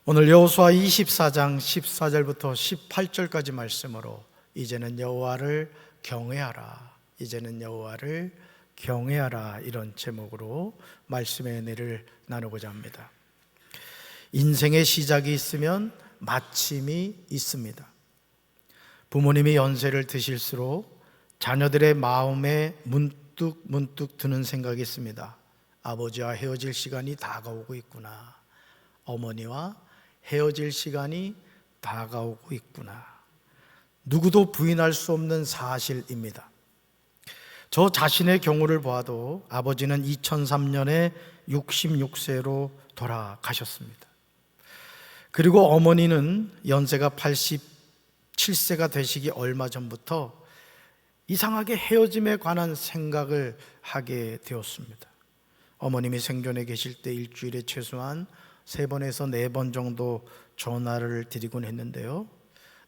오늘 여호수아 24장 14절부터 18절까지 말씀으로 이제는 여호와를 경외하라, 이제는 여호와를 경외하라, 이런 제목으로 말씀의 은혜를 나누고자 합니다. 인생의 시작이 있으면 마침이 있습니다. 부모님이 연세를 드실수록 자녀들의 마음에 문득 드는 생각이 있습니다. 아버지와 헤어질 시간이 다가오고 있구나, 어머니와 헤어질 시간이 다가오고 있구나. 누구도 부인할 수 없는 사실입니다. 저 자신의 경우를 보아도 아버지는 2003년에 66세로 돌아가셨습니다. 그리고 어머니는 연세가 87세가 되시기 얼마 전부터 이상하게 헤어짐에 관한 생각을 하게 되었습니다. 어머님이 생존해 계실 때 일주일에 최소한 3번에서 4번 정도 전화를 드리곤 했는데요,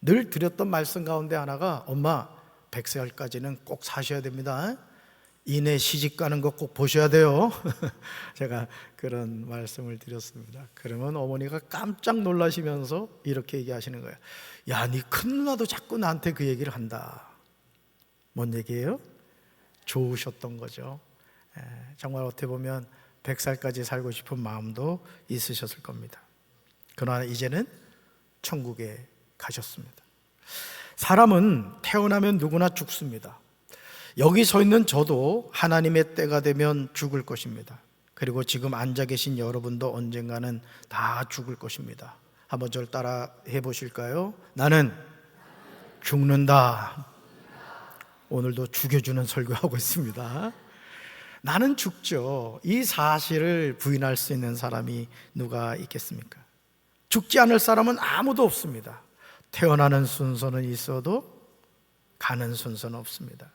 늘 드렸던 말씀 가운데 하나가 엄마 100살까지는 꼭 사셔야 됩니다. 이내 시집 가는 거 꼭 보셔야 돼요. 제가 그런 말씀을 드렸습니다. 그러면 어머니가 깜짝 놀라시면서 이렇게 얘기하시는 거예요. 야, 네 큰 누나도 자꾸 나한테 그 얘기를 한다. 뭔 얘기예요? 좋으셨던 거죠. 정말 어떻게 보면 100살까지 살고 싶은 마음도 있으셨을 겁니다. 그러나 이제는 천국에 가셨습니다. 사람은 태어나면 누구나 죽습니다. 여기 서 있는 저도 하나님의 때가 되면 죽을 것입니다. 그리고 지금 앉아 계신 여러분도 언젠가는 다 죽을 것입니다. 한번 저를 따라 해보실까요? 나는 죽는다. 오늘도 죽여주는 설교하고 있습니다. 나는 죽죠. 이 사실을 부인할 수 있는 사람이 누가 있겠습니까? 죽지 않을 사람은 아무도 없습니다. 태어나는 순서는 있어도 가는 순서는 없습니다.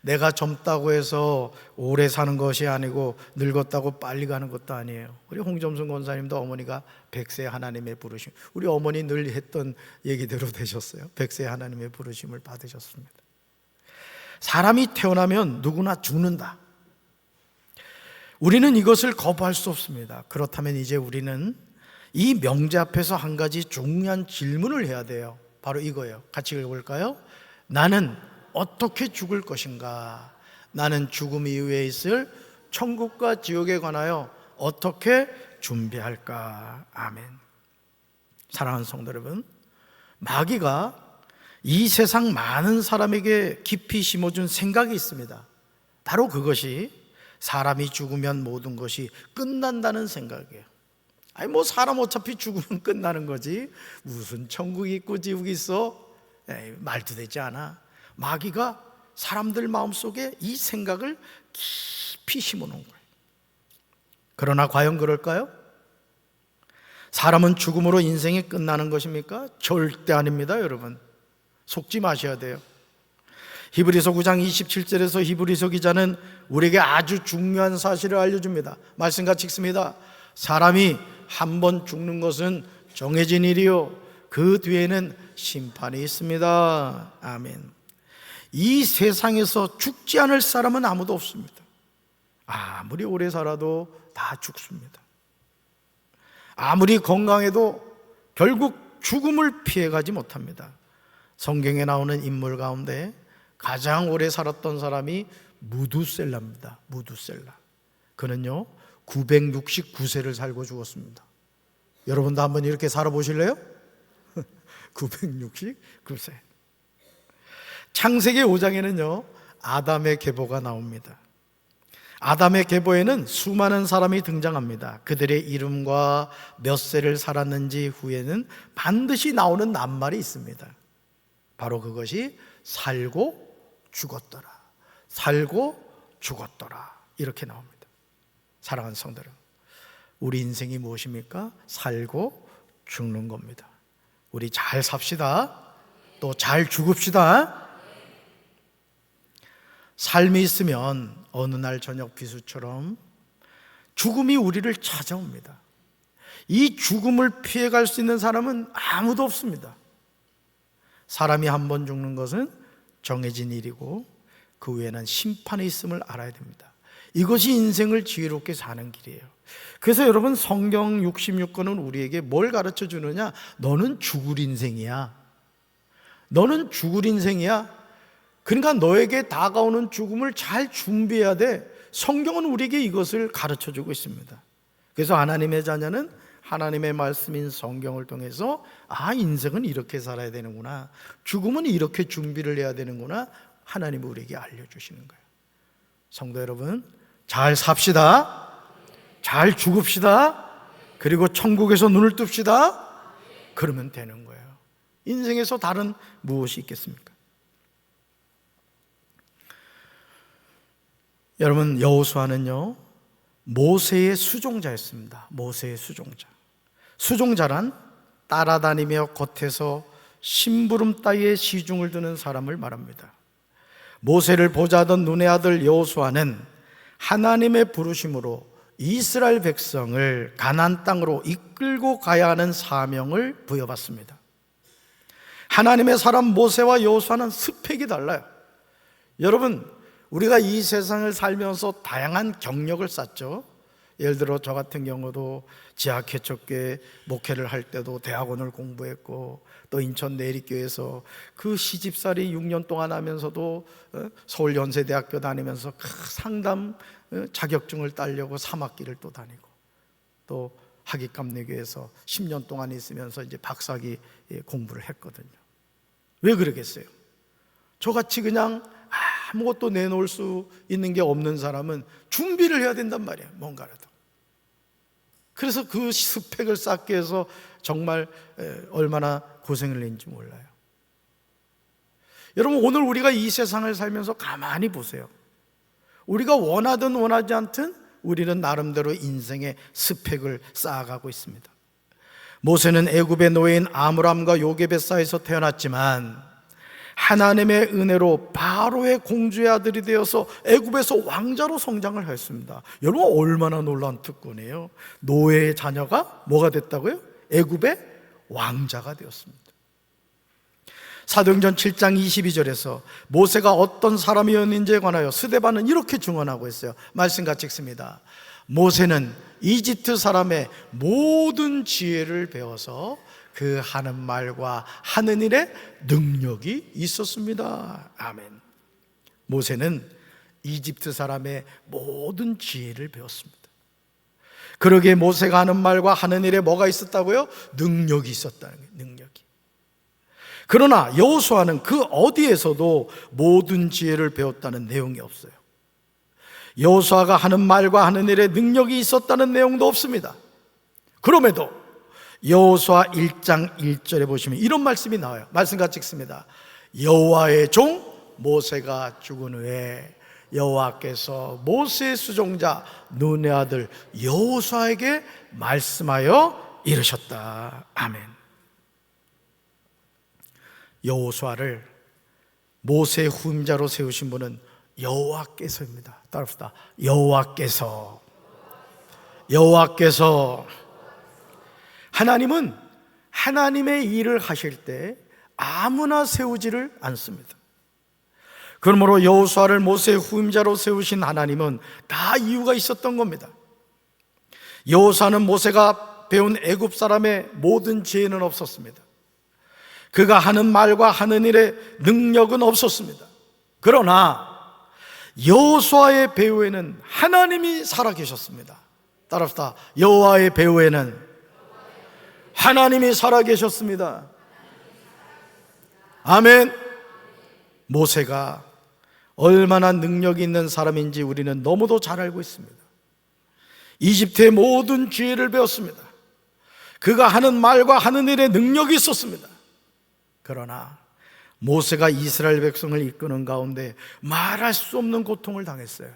내가 젊다고 해서 오래 사는 것이 아니고 늙었다고 빨리 가는 것도 아니에요. 우리 홍점순 권사님도 어머니가 100세 하나님의 부르심, 우리 어머니 늘 했던 얘기대로 되셨어요. 100세 하나님의 부르심을 받으셨습니다. 사람이 태어나면 누구나 죽는다. 우리는 이것을 거부할 수 없습니다. 그렇다면 이제 우리는 이 명제 앞에서 한 가지 중요한 질문을 해야 돼요. 바로 이거예요. 같이 읽어볼까요? 나는 어떻게 죽을 것인가? 나는 죽음 이후에 있을 천국과 지옥에 관하여 어떻게 준비할까? 아멘. 사랑하는 성도 여러분, 마귀가 이 세상 많은 사람에게 깊이 심어준 생각이 있습니다. 바로 그것이 사람이 죽으면 모든 것이 끝난다는 생각이에요. 아니 뭐 사람 어차피 죽으면 끝나는 거지 무슨 천국이 있고 지옥이 있어? 말도 되지 않아. 마귀가 사람들 마음속에 이 생각을 깊이 심어놓은 거예요. 그러나 과연 그럴까요? 사람은 죽음으로 인생이 끝나는 것입니까? 절대 아닙니다. 여러분, 속지 마셔야 돼요. 히브리서 9장 27절에서 히브리서 기자는 우리에게 아주 중요한 사실을 알려줍니다. 말씀 같이 읽습니다. 사람이 한 번 죽는 것은 정해진 일이요, 그 뒤에는 심판이 있습니다. 아멘. 이 세상에서 죽지 않을 사람은 아무도 없습니다. 아무리 오래 살아도 다 죽습니다. 아무리 건강해도 결국 죽음을 피해가지 못합니다. 성경에 나오는 인물 가운데 가장 오래 살았던 사람이 무두셀라입니다. 무두셀라. 그는요 969세를 살고 죽었습니다. 여러분도 한번 이렇게 살아보실래요? 969세. 창세기 5장에는요 아담의 계보가 나옵니다. 아담의 계보에는 수많은 사람이 등장합니다. 그들의 이름과 몇 세를 살았는지 후에는 반드시 나오는 낱말이 있습니다. 바로 그것이 살고 죽었더라, 살고 죽었더라, 이렇게 나옵니다. 사랑하는 성도 여러분, 우리 인생이 무엇입니까? 살고 죽는 겁니다. 우리 잘 삽시다. 또 잘 죽읍시다. 삶이 있으면 어느 날 저녁 비수처럼 죽음이 우리를 찾아옵니다. 이 죽음을 피해갈 수 있는 사람은 아무도 없습니다. 사람이 한 번 죽는 것은 정해진 일이고 그 후에는 심판이 있음을 알아야 됩니다. 이것이 인생을 지혜롭게 사는 길이에요. 그래서 여러분, 성경 66권은 우리에게 뭘 가르쳐 주느냐? 너는 죽을 인생이야. 너는 죽을 인생이야. 그러니까 너에게 다가오는 죽음을 잘 준비해야 돼. 성경은 우리에게 이것을 가르쳐 주고 있습니다. 그래서 하나님의 자녀는 하나님의 말씀인 성경을 통해서 인생은 이렇게 살아야 되는구나, 죽음은 이렇게 준비를 해야 되는구나, 하나님이 우리에게 알려주시는 거예요. 성도 여러분, 잘 삽시다. 잘 죽읍시다. 그리고 천국에서 눈을 뜹시다. 그러면 되는 거예요. 인생에서 다른 무엇이 있겠습니까? 여러분, 여호수아는요, 모세의 수종자였습니다. 모세의 수종자. 수종자란 따라다니며 겉에서 심부름 따위의 시중을 드는 사람을 말합니다. 모세를 보자던 눈의 아들 여호수아는 하나님의 부르심으로 이스라엘 백성을 가나안 땅으로 이끌고 가야 하는 사명을 부여받습니다. 하나님의 사람 모세와 여호수아는 스펙이 달라요. 여러분, 우리가 이 세상을 살면서 다양한 경력을 쌓죠. 예를 들어 저 같은 경우도 지하개척교회 목회를 할 때도 대학원을 공부했고, 또 인천 내리교회에서 그 시집살이 6년 동안 하면서도 서울연세대학교 다니면서 상담 자격증을 따려고 3학기를 또 다니고, 또 하기감리교회에서 10년 동안 있으면서 이제 박사기 공부를 했거든요. 왜 그러겠어요? 저같이 그냥 아무것도 내놓을 수 있는 게 없는 사람은 준비를 해야 된단 말이에요, 뭔가라도. 그래서 그 스펙을 쌓기 위해서 정말 얼마나 고생을 했는지 몰라요. 여러분, 오늘 우리가 이 세상을 살면서 가만히 보세요. 우리가 원하든 원하지 않든 우리는 나름대로 인생의 스펙을 쌓아가고 있습니다. 모세는 애굽의 노예인 아므람과 요게벳사에서 태어났지만 하나님의 은혜로 바로의 공주의 아들이 되어서 애굽에서 왕자로 성장을 했습니다. 여러분, 얼마나 놀라운 특권이에요. 노예의 자녀가 뭐가 됐다고요? 애굽의 왕자가 되었습니다. 사도행전 7장 22절에서 모세가 어떤 사람이었는지에 관하여 스데반은 이렇게 증언하고 있어요. 말씀 같이 읽습니다. 모세는 이집트 사람의 모든 지혜를 배워서 그 하는 말과 하는 일에 능력이 있었습니다. 아멘. 모세는 이집트 사람의 모든 지혜를 배웠습니다. 그러기에 모세가 하는 말과 하는 일에 뭐가 있었다고요? 능력이 있었다는 거예요. 능력이. 그러나 여호수아는 그 어디에서도 모든 지혜를 배웠다는 내용이 없어요. 여호수아가 하는 말과 하는 일에 능력이 있었다는 내용도 없습니다. 그럼에도 여호수아 1장 1절에 보시면 이런 말씀이 나와요. 말씀 같이 읽습니다. 여호와의 종 모세가 죽은 후에 여호와께서 모세의 수종자 눈의 아들 여호수아에게 말씀하여 이르셨다. 아멘. 여호수아를 모세의 후임자로 세우신 분은 여호와께서입니다. 따라합시다. 여호와께서. 하나님은 하나님의 일을 하실 때 아무나 세우지를 않습니다. 그러므로 여호수아를 모세의 후임자로 세우신 하나님은 다 이유가 있었던 겁니다. 여호수아는 모세가 배운 애굽 사람의 모든 지혜는 없었습니다. 그가 하는 말과 하는 일에 능력은 없었습니다. 그러나 여호수아의 배후에는 하나님이 살아계셨습니다. 따라합시다. 여호와의 배후에는 하나님이 살아계셨습니다. 아멘. 모세가 얼마나 능력이 있는 사람인지 우리는 너무도 잘 알고 있습니다. 이집트의 모든 지혜를 배웠습니다. 그가 하는 말과 하는 일에 능력이 있었습니다. 그러나 모세가 이스라엘 백성을 이끄는 가운데 말할 수 없는 고통을 당했어요.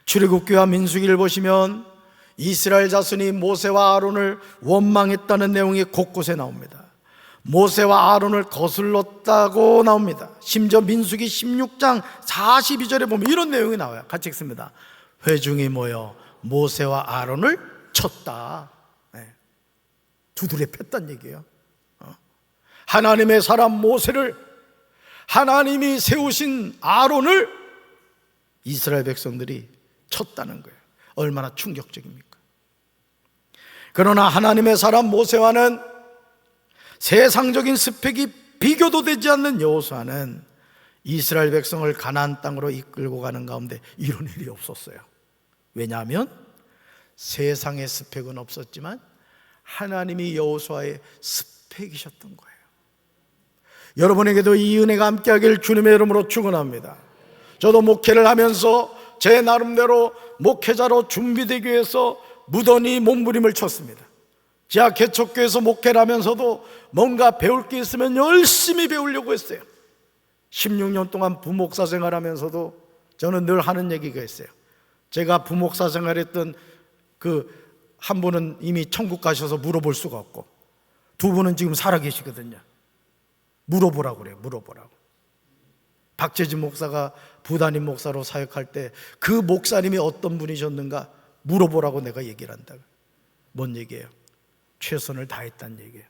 출애굽기와 민수기를 보시면 이스라엘 자손이 모세와 아론을 원망했다는 내용이 곳곳에 나옵니다. 모세와 아론을 거슬렀다고 나옵니다. 심지어 민수기 16장 42절에 보면 이런 내용이 나와요. 같이 읽습니다. 회중이 모여 모세와 아론을 쳤다. 두드려 팼단 얘기예요. 하나님의 사람 모세를, 하나님이 세우신 아론을 이스라엘 백성들이 쳤다는 거예요. 얼마나 충격적입니까? 그러나 하나님의 사람 모세와는 세상적인 스펙이 비교도 되지 않는 여호수아는 이스라엘 백성을 가나안 땅으로 이끌고 가는 가운데 이런 일이 없었어요. 왜냐하면 세상의 스펙은 없었지만 하나님이 여호수아의 스펙이셨던 거예요. 여러분에게도 이 은혜가 함께하길 주님의 이름으로 축원합니다. 저도 목회를 하면서 제 나름대로 목회자로 준비되기 위해서 무던히 몸부림을 쳤습니다. 지하 개척교회에서 목회를 하면서도 뭔가 배울 게 있으면 열심히 배우려고 했어요. 16년 동안 부목사 생활하면서도 저는 늘 하는 얘기가 있어요. 제가 부목사 생활했던 그 한 분은 이미 천국 가셔서 물어볼 수가 없고, 두 분은 지금 살아계시거든요. 물어보라고 그래요. 물어보라고. 박재진 목사가 부단임 목사로 사역할 때 그 목사님이 어떤 분이셨는가 물어보라고 내가 얘기를 한다고. 뭔 얘기예요? 최선을 다했다는 얘기예요.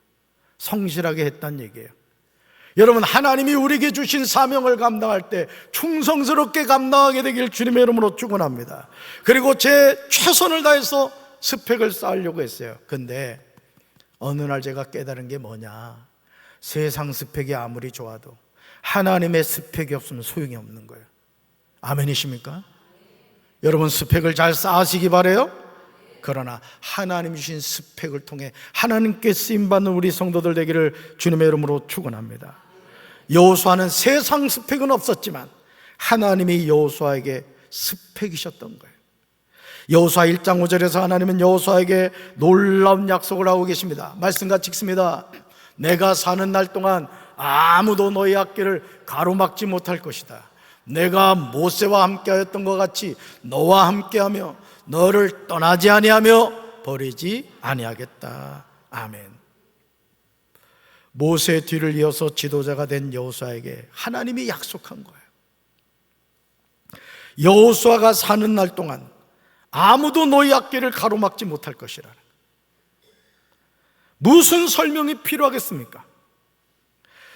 성실하게 했다는 얘기예요. 여러분, 하나님이 우리에게 주신 사명을 감당할 때 충성스럽게 감당하게 되길 주님의 이름으로 축원합니다. 그리고 제 최선을 다해서 스펙을 쌓으려고 했어요. 근데 어느 날 제가 깨달은 게 뭐냐, 세상 스펙이 아무리 좋아도 하나님의 스펙이 없으면 소용이 없는 거예요. 아멘이십니까? 여러분, 스펙을 잘 쌓으시기 바라요. 그러나 하나님 주신 스펙을 통해 하나님께 쓰임받는 우리 성도들 되기를 주님의 이름으로 축원합니다. 여호수아는 세상 스펙은 없었지만 하나님이 여호수아에게 스펙이셨던 거예요. 여호수아 1장 5절에서 하나님은 여호수아에게 놀라운 약속을 하고 계십니다. 말씀같이 읽습니다. 내가 사는 날 동안 아무도 너희 앞길을 가로막지 못할 것이다. 내가 모세와 함께하였던 것 같이 너와 함께하며 너를 떠나지 아니하며 버리지 아니하겠다. 아멘. 모세의 뒤를 이어서 지도자가 된 여호수아에게 하나님이 약속한 거예요. 여호수아가 사는 날 동안 아무도 너희 앞길을 가로막지 못할 것이라는. 무슨 설명이 필요하겠습니까?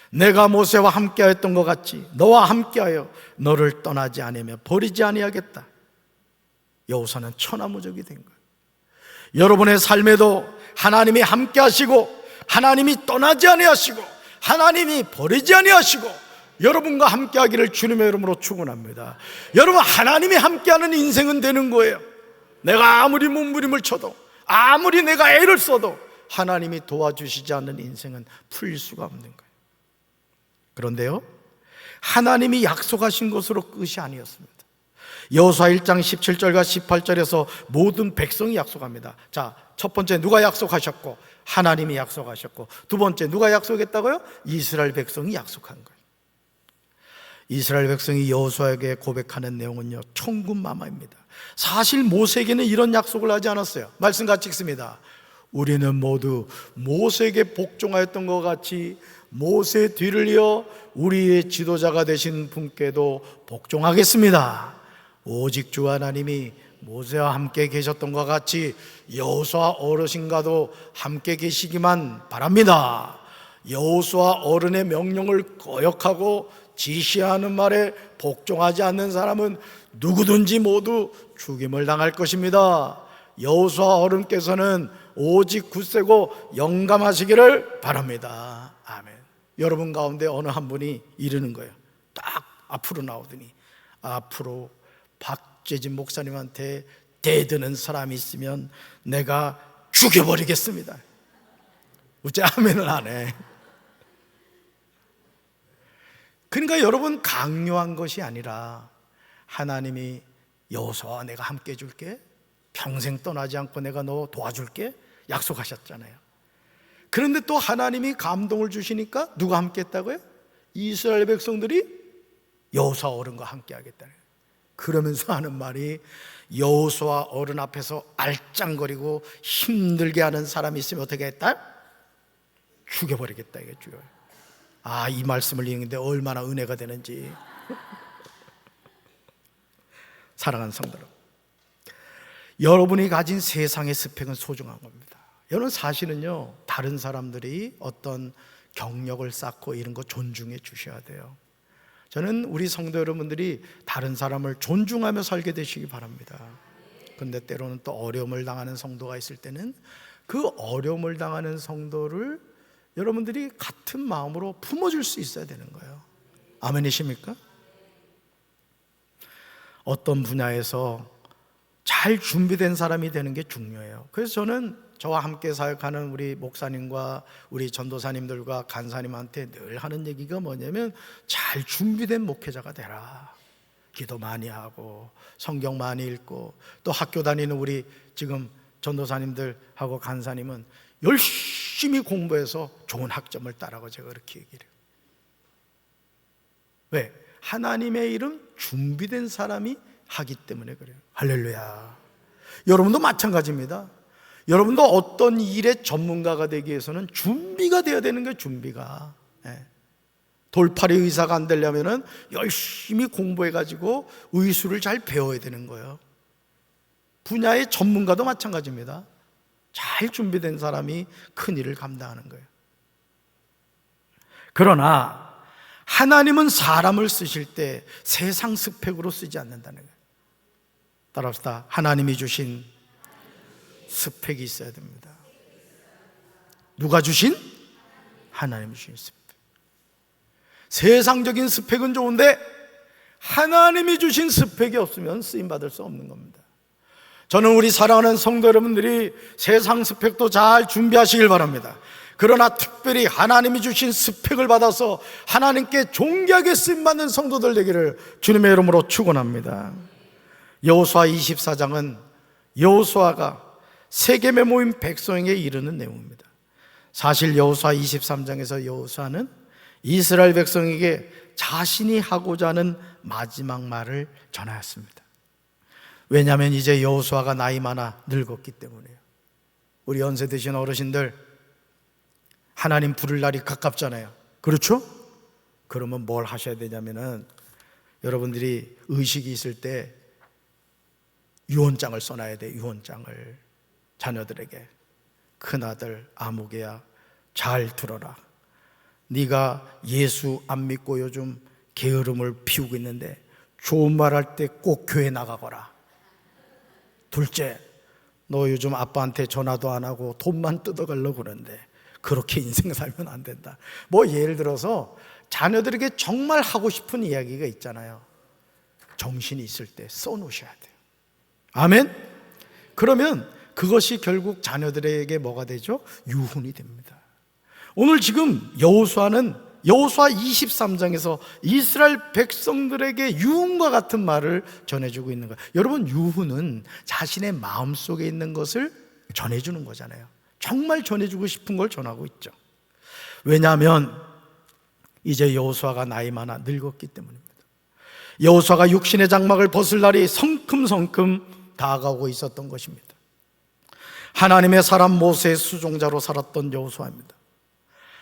내가 모세와 함께하였던 것 같이 너와 함께하여 너를 떠나지 아니하며 버리지 아니하겠다. 여호수아는 천하무적이 된 거예요. 여러분의 삶에도 하나님이 함께하시고 하나님이 떠나지 아니하시고 하나님이 버리지 아니하시고 여러분과 함께하기를 주님의 이름으로 축원합니다. 여러분, 하나님이 함께하는 인생은 되는 거예요. 내가 아무리 몸부림을 쳐도 아무리 내가 애를 써도 하나님이 도와주시지 않는 인생은 풀릴 수가 없는 거예요. 그런데요, 하나님이 약속하신 것으로 끝이 아니었습니다. 여호수아 1장 17절과 18절에서 모든 백성이 약속합니다. 자, 첫 번째 누가 약속하셨고? 하나님이 약속하셨고, 두 번째 누가 약속했다고요? 이스라엘 백성이 약속한 거예요. 이스라엘 백성이 여호수아에게 고백하는 내용은요, 천군만마입니다. 사실 모세에게는 이런 약속을 하지 않았어요. 말씀 같이 읽습니다. 우리는 모두 모세에게 복종하였던 것 같이 모세의 뒤를 이어 우리의 지도자가 되신 분께도 복종하겠습니다. 오직 주 하나님이 모세와 함께 계셨던 것 같이 여호수아 어르신과도 함께 계시기만 바랍니다. 여호수아 어른의 명령을 거역하고 지시하는 말에 복종하지 않는 사람은 누구든지 모두 죽임을 당할 것입니다. 여호수아 어른께서는 오직 굳세고 영감하시기를 바랍니다. 아멘. 여러분 가운데 어느 한 분이 이르는 거예요. 딱 앞으로 나오더니, 앞으로 박재진 목사님한테 대드는 사람이 있으면 내가 죽여버리겠습니다. 어째 아멘을 안 해? 그러니까 여러분, 강요한 것이 아니라 하나님이 여호수아 내가 함께 해줄게, 평생 떠나지 않고 내가 너 도와줄게 약속하셨잖아요. 그런데 또 하나님이 감동을 주시니까 누가 함께 했다고요? 이스라엘 백성들이 여호수아 어른과 함께 하겠다는. 그러면서 하는 말이, 여호수아 어른 앞에서 알짱거리고 힘들게 하는 사람이 있으면 어떻게 했다? 죽여버리겠다 이겠죠. 아, 이 말씀을 읽는데 얼마나 은혜가 되는지. 사랑하는 성도 여러분, 여러분이 가진 세상의 스펙은 소중한 겁니다. 여러분, 사실은요, 다른 사람들이 어떤 경력을 쌓고 이런 거 존중해 주셔야 돼요. 저는 우리 성도 여러분들이 다른 사람을 존중하며 살게 되시기 바랍니다. 근데 때로는 또 어려움을 당하는 성도가 있을 때는 그 어려움을 당하는 성도를 여러분들이 같은 마음으로 품어줄 수 있어야 되는 거예요. 아멘이십니까? 어떤 분야에서 잘 준비된 사람이 되는 게 중요해요. 그래서 저는 저와 함께 사역하는 우리 목사님과 우리 전도사님들과 간사님한테 늘 하는 얘기가 뭐냐면, 잘 준비된 목회자가 되라. 기도 많이 하고 성경 많이 읽고, 또 학교 다니는 우리 지금 전도사님들하고 간사님은 열심히 공부해서 좋은 학점을 따라고 제가 그렇게 얘기를 해요. 왜? 하나님의 일은 준비된 사람이 하기 때문에 그래요. 할렐루야. 여러분도 마찬가지입니다. 여러분도 어떤 일의 전문가가 되기 위해서는 준비가 되어야 되는 거예요. 준비가. 돌팔이 의사가 안 되려면 열심히 공부해가지고 의술을 잘 배워야 되는 거예요. 분야의 전문가도 마찬가지입니다. 잘 준비된 사람이 큰 일을 감당하는 거예요. 그러나 하나님은 사람을 쓰실 때 세상 스펙으로 쓰지 않는다는 거예요. 따라합시다. 하나님이 주신 스펙이 있어야 됩니다. 누가 주신? 하나님이 주신 스펙. 세상적인 스펙은 좋은데 하나님이 주신 스펙이 없으면 쓰임받을 수 없는 겁니다. 저는 우리 사랑하는 성도 여러분들이 세상 스펙도 잘 준비하시길 바랍니다. 그러나 특별히 하나님이 주신 스펙을 받아서 하나님께 존귀하게 쓰임받는 성도들 되기를 주님의 이름으로 축원합니다. 여호수아 24장은 여호수아가 세겜에 모인 백성에게 이르는 내용입니다. 사실 여호수아 23장에서 여호수아는 이스라엘 백성에게 자신이 하고자 하는 마지막 말을 전하였습니다. 왜냐하면 이제 여호수아가 나이 많아 늙었기 때문에요. 우리 연세 드신 어르신들, 하나님 부를 날이 가깝잖아요. 그렇죠? 그러면 뭘 하셔야 되냐면은, 여러분들이 의식이 있을 때 유언장을 써놔야 돼요. 유언장을 자녀들에게. 큰아들 아무개야, 잘 들어라. 네가 예수 안 믿고 요즘 게으름을 피우고 있는데 좋은 말 할 때 꼭 교회 나가거라. 둘째, 너 요즘 아빠한테 전화도 안 하고 돈만 뜯어가려고 그러는데 그렇게 인생 살면 안 된다. 뭐 예를 들어서 자녀들에게 정말 하고 싶은 이야기가 있잖아요. 정신이 있을 때 써놓으셔야 돼요. 아멘? 그러면 그것이 결국 자녀들에게 뭐가 되죠? 유훈이 됩니다. 오늘 지금 여호수아는 여호수아 23장에서 이스라엘 백성들에게 유훈과 같은 말을 전해주고 있는 거예요. 여러분, 유훈은 자신의 마음속에 있는 것을 전해주는 거잖아요. 정말 전해주고 싶은 걸 전하고 있죠. 왜냐하면 이제 여호수아가 나이 많아 늙었기 때문입니다. 여호수아가 육신의 장막을 벗을 날이 성큼성큼 다가오고 있었던 것입니다. 하나님의 사람 모세의 수종자로 살았던 여호수아입니다.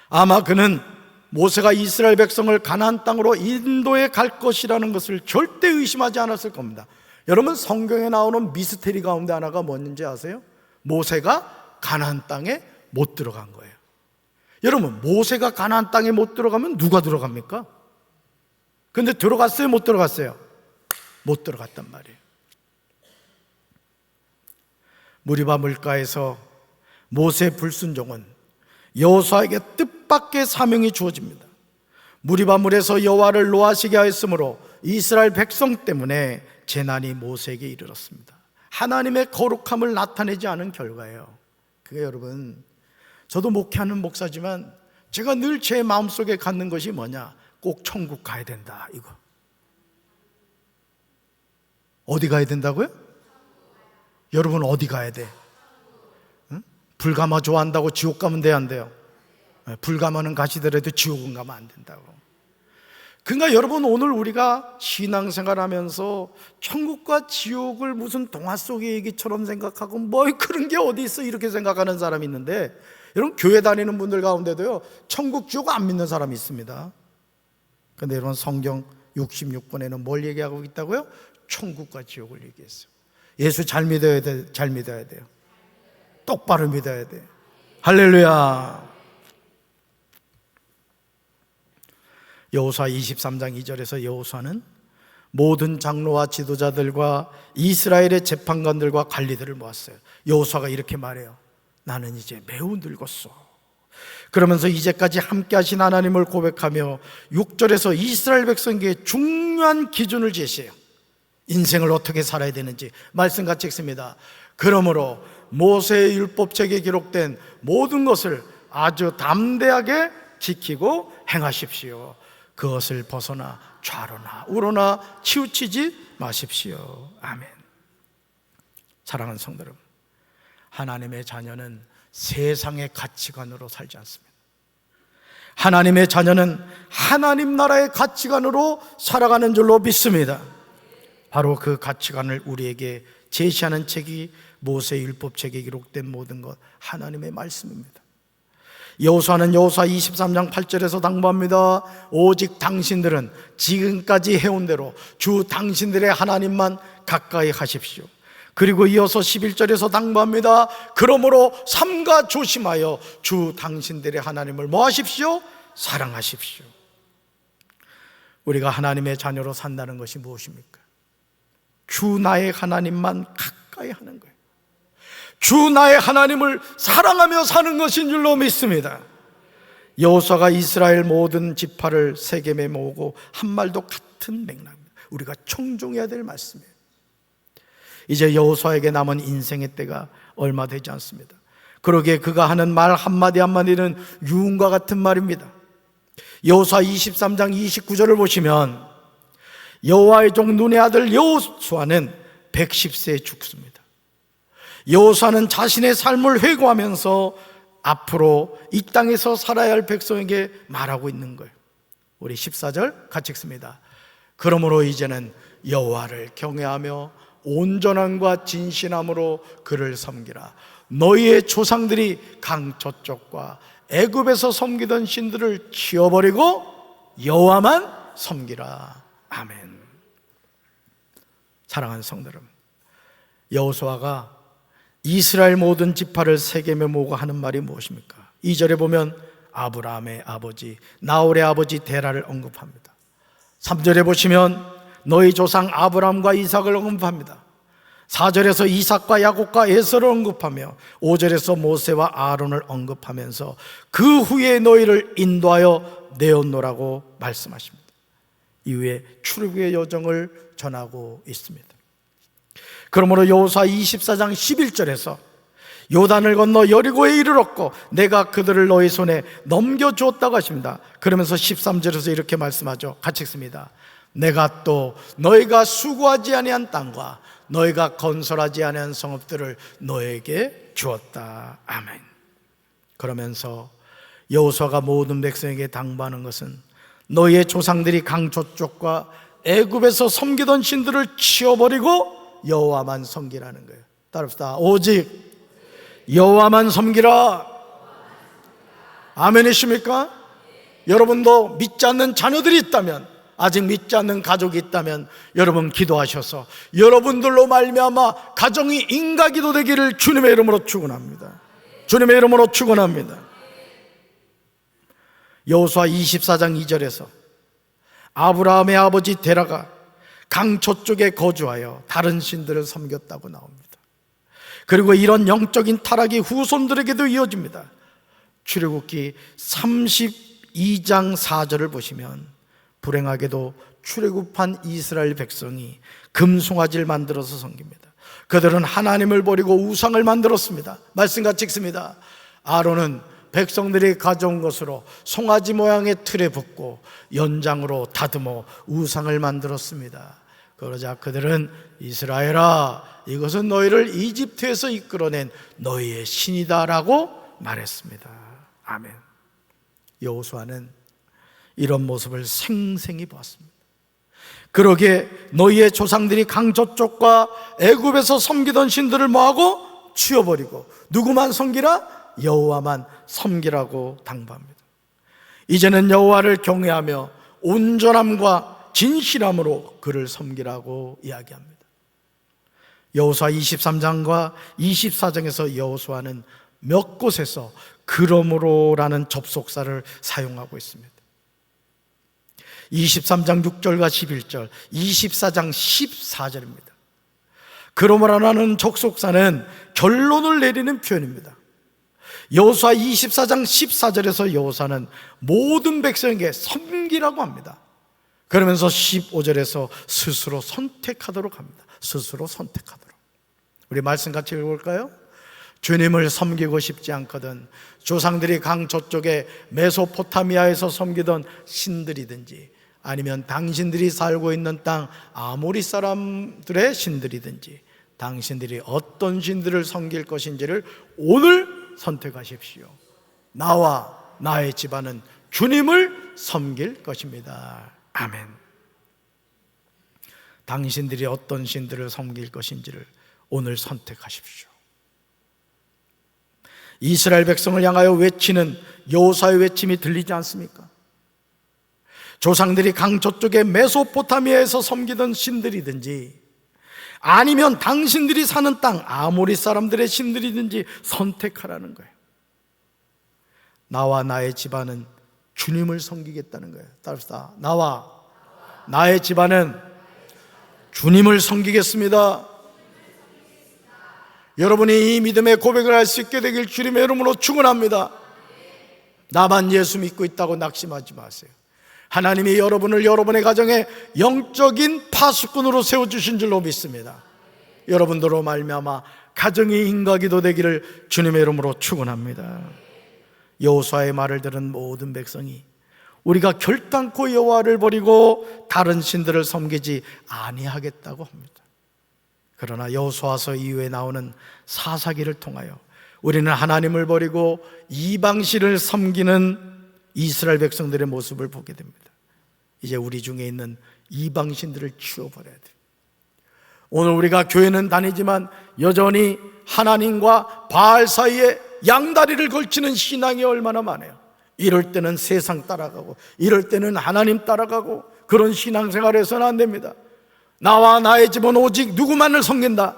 아마 그는 모세가 이스라엘 백성을 가나안 땅으로 인도해 갈 것이라는 것을 절대 의심하지 않았을 겁니다. 여러분, 성경에 나오는 미스테리 가운데 하나가 뭔지 아세요? 모세가 가나안 땅에 못 들어간 거예요. 여러분, 모세가 가나안 땅에 못 들어가면 누가 들어갑니까? 근데 들어갔어요? 못 들어갔어요? 못 들어갔단 말이에요. 무리바 물가에서 모세의 불순종은 여호수아에게 뜻밖의 사명이 주어집니다. 무리바 물에서 여호와를 노하시게 하였으므로 이스라엘 백성 때문에 재난이 모세에게 이르렀습니다. 하나님의 거룩함을 나타내지 않은 결과예요. 그게 여러분, 저도 목회하는 목사지만 제가 늘 제 마음속에 갖는 것이 뭐냐? 꼭 천국 가야 된다, 이거. 어디 가야 된다고요? 여러분, 어디 가야 돼? 응? 불가마 좋아한다고 지옥 가면 돼, 안 돼요? 불가마는 가시더라도 지옥은 가면 안 된다고. 그러니까 여러분, 오늘 우리가 신앙생활하면서 천국과 지옥을 무슨 동화 속의 얘기처럼 생각하고 뭐 그런 게 어디 있어, 이렇게 생각하는 사람이 있는데, 여러분, 교회 다니는 분들 가운데도요 천국 지옥 안 믿는 사람이 있습니다. 그런데 여러분, 성경 66권에는 뭘 얘기하고 있다고요? 천국과 지옥을 얘기했어요. 예수 잘 믿어야 돼, 잘 믿어야 돼요. 똑바로 믿어야 돼요. 할렐루야. 여호수아 23장 2절에서 여호수아는 모든 장로와 지도자들과 이스라엘의 재판관들과 관리들을 모았어요. 여호수아가 이렇게 말해요. 나는 이제 매우 늙었어. 그러면서 이제까지 함께 하신 하나님을 고백하며 6절에서 이스라엘 백성에게 중요한 기준을 제시해요. 인생을 어떻게 살아야 되는지 말씀 같이 읽습니다. 그러므로 모세의 율법책에 기록된 모든 것을 아주 담대하게 지키고 행하십시오. 그것을 벗어나 좌로나 우로나 치우치지 마십시오. 아멘. 사랑하는 성도 여러분, 하나님의 자녀는 세상의 가치관으로 살지 않습니다. 하나님의 자녀는 하나님 나라의 가치관으로 살아가는 줄로 믿습니다. 바로 그 가치관을 우리에게 제시하는 책이 모세의 율법책에 기록된 모든 것, 하나님의 말씀입니다. 여호수아는 여호수아 23장 8절에서 당부합니다. 오직 당신들은 지금까지 해온 대로 주 당신들의 하나님만 가까이 하십시오. 그리고 이어서 11절에서 당부합니다. 그러므로 삼가 조심하여 주 당신들의 하나님을 뭐 하십시오? 사랑하십시오. 우리가 하나님의 자녀로 산다는 것이 무엇입니까? 주 나의 하나님만 가까이 하는 거예요. 주 나의 하나님을 사랑하며 사는 것인 줄로 믿습니다. 여호수아가 이스라엘 모든 지파를 세겜에 모으고 한 말도 같은 맥락입니다. 우리가 청종해야 될 말씀이에요. 이제 여호수아에게 남은 인생의 때가 얼마 되지 않습니다. 그러기에 그가 하는 말 한마디 한마디는 유흥과 같은 말입니다. 여호수아 23장 29절을 보시면 여호와의 종 눈의 아들 여호수아는 110세에 죽습니다. 여호수아는 자신의 삶을 회고하면서 앞으로 이 땅에서 살아야 할 백성에게 말하고 있는 거예요. 우리 14절 같이 읽습니다. 그러므로 이제는 여호와를 경외하며 온전함과 진실함으로 그를 섬기라. 너희의 조상들이 강 저쪽과 애굽에서 섬기던 신들을 치워버리고 여호와만 섬기라. 아멘. 사랑하는 성도 여러분, 여호수아가 이스라엘 모든 지파를 세겜에 모으고 하는 말이 무엇입니까? 2절에 보면 아브라함의 아버지 나홀의 아버지 데라를 언급합니다. 3절에 보시면 너희 조상 아브라함과 이삭을 언급합니다. 4절에서 이삭과 야곱과 에서를 언급하며 5절에서 모세와 아론을 언급하면서 그 후에 너희를 인도하여 내었노라고 말씀하십니다. 이후에 출애굽의 여정을 전하고 있습니다. 그러므로 여호수아 24장 11절에서 요단을 건너 여리고에 이르렀고 내가 그들을 너희 손에 넘겨주었다고 하십니다. 그러면서 13절에서 이렇게 말씀하죠. 같이 읽습니다. 내가 또 너희가 수고하지 아니한 땅과 너희가 건설하지 아니한 성읍들을 너희에게 주었다. 아멘. 그러면서 여호수아가 모든 백성에게 당부하는 것은 너희의 조상들이 강 저쪽과 애굽에서 섬기던 신들을 치워버리고 여호와만 섬기라는 거예요. 따릅시다. 오직 여호와만 섬기라. 아멘이십니까? 여러분도 믿지 않는 자녀들이 있다면, 아직 믿지 않는 가족이 있다면 여러분 기도하셔서 여러분들로 말미암아 가정이 인가기도 되기를 주님의 이름으로 축원합니다. 주님의 이름으로 축원합니다. 여호수아 24장 2절에서 아브라함의 아버지 데라가 강 저쪽에 거주하여 다른 신들을 섬겼다고 나옵니다. 그리고 이런 영적인 타락이 후손들에게도 이어집니다. 출애굽기 32장 4절을 보시면 불행하게도 출애굽한 이스라엘 백성이 금송아지를 만들어서 섬깁니다. 그들은 하나님을 버리고 우상을 만들었습니다. 말씀같이 읽습니다. 아론은 백성들이 가져온 것으로 송아지 모양의 틀에 붓고 연장으로 다듬어 우상을 만들었습니다. 그러자 그들은 이스라엘아, 이것은 너희를 이집트에서 이끌어낸 너희의 신이다라고 말했습니다. 아멘. 여호수아는 이런 모습을 생생히 보았습니다. 그러기에 너희의 조상들이 강 저쪽과 애굽에서 섬기던 신들을 뭐하고 치워버리고 누구만 섬기라? 여호와만 섬기라고 당부합니다. 이제는 여호와를 경외하며 온전함과 진실함으로 그를 섬기라고 이야기합니다. 여호수아 23장과 24장에서 여호수아는 몇 곳에서 그러므로라는 접속사를 사용하고 있습니다. 23장 6절과 11절, 24장 14절입니다. 그러므로 나는 족속사는 결론을 내리는 표현입니다. 여호수아 24장 14절에서 여호수아는 모든 백성에게 섬기라고 합니다. 그러면서 15절에서 스스로 선택하도록 합니다. 스스로 선택하도록. 우리 말씀 같이 읽어볼까요? 주님을 섬기고 싶지 않거든 조상들이 강 저쪽에 메소포타미아에서 섬기던 신들이든지 아니면 당신들이 살고 있는 땅 아모리 사람들의 신들이든지 당신들이 어떤 신들을 섬길 것인지를 오늘 선택하십시오. 나와 나의 집안은 주님을 섬길 것입니다. 아멘. 당신들이 어떤 신들을 섬길 것인지를 오늘 선택하십시오. 이스라엘 백성을 향하여 외치는 여호수아의 외침이 들리지 않습니까? 조상들이 강 저쪽에 메소포타미아에서 섬기던 신들이든지 아니면 당신들이 사는 땅 아모리 사람들의 신들이든지 선택하라는 거예요. 나와 나의 집안은 주님을 섬기겠다는 거예요. 따라서 나와 나의 집안은 주님을 섬기겠습니다. 여러분이 이 믿음의 고백을 할 수 있게 되길 주님의 이름으로 축원합니다. 나만 예수 믿고 있다고 낙심하지 마세요. 하나님이 여러분을 여러분의 가정에 영적인 파수꾼으로 세워주신 줄로 믿습니다. 여러분들로 말미암아 가정이 인과기도 되기를 주님의 이름으로 축원합니다. 여호수아의 말을 들은 모든 백성이 우리가 결단코 여호와를 버리고 다른 신들을 섬기지 아니하겠다고 합니다. 그러나 여호수아서 이후에 나오는 사사기를 통하여 우리는 하나님을 버리고 이방신을 섬기는 이스라엘 백성들의 모습을 보게 됩니다. 이제 우리 중에 있는 이방신들을 치워버려야 돼요. 오늘 우리가 교회는 다니지만 여전히 하나님과 바알 사이에 양다리를 걸치는 신앙이 얼마나 많아요. 이럴 때는 세상 따라가고 이럴 때는 하나님 따라가고 그런 신앙생활을 해서는 안 됩니다. 나와 나의 집은 오직 누구만을 섬긴다?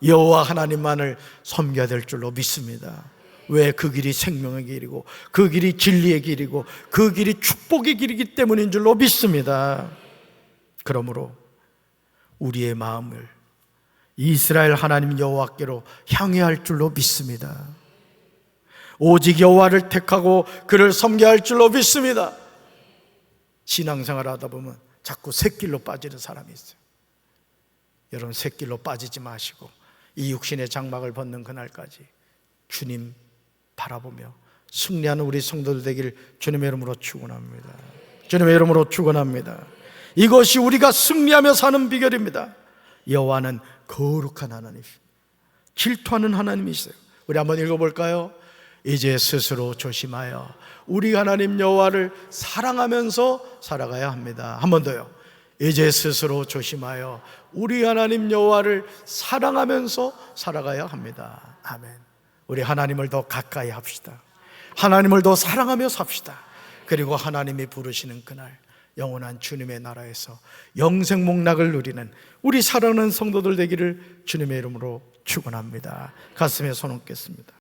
여호와 하나님만을 섬겨야 될 줄로 믿습니다. 왜? 그 길이 생명의 길이고 그 길이 진리의 길이고 그 길이 축복의 길이기 때문인 줄로 믿습니다. 그러므로 우리의 마음을 이스라엘 하나님 여호와께로 향해야 할 줄로 믿습니다. 오직 여호와를 택하고 그를 섬겨야 할 줄로 믿습니다. 신앙생활 하다 보면 자꾸 샛길로 빠지는 사람이 있어요. 여러분, 샛길로 빠지지 마시고 이 육신의 장막을 벗는 그날까지 주님 바라보며 승리하는 우리 성도들 되기를 주님의 이름으로 축원합니다. 주님의 이름으로 축원합니다. 이것이 우리가 승리하며 사는 비결입니다. 여호와는 거룩한 하나님이십니다. 질투하는 하나님이세요. 우리 한번 읽어볼까요? 이제 스스로 조심하여 우리 하나님 여호와를 사랑하면서 살아가야 합니다. 한 번 더요. 이제 스스로 조심하여 우리 하나님 여호와를 사랑하면서 살아가야 합니다. 아멘. 우리 하나님을 더 가까이 합시다. 하나님을 더 사랑하며 삽시다. 그리고 하나님이 부르시는 그날 영원한 주님의 나라에서 영생 목락을 누리는 우리 사랑하는 성도들 되기를 주님의 이름으로 축원합니다. 가슴에 손 얹겠습니다.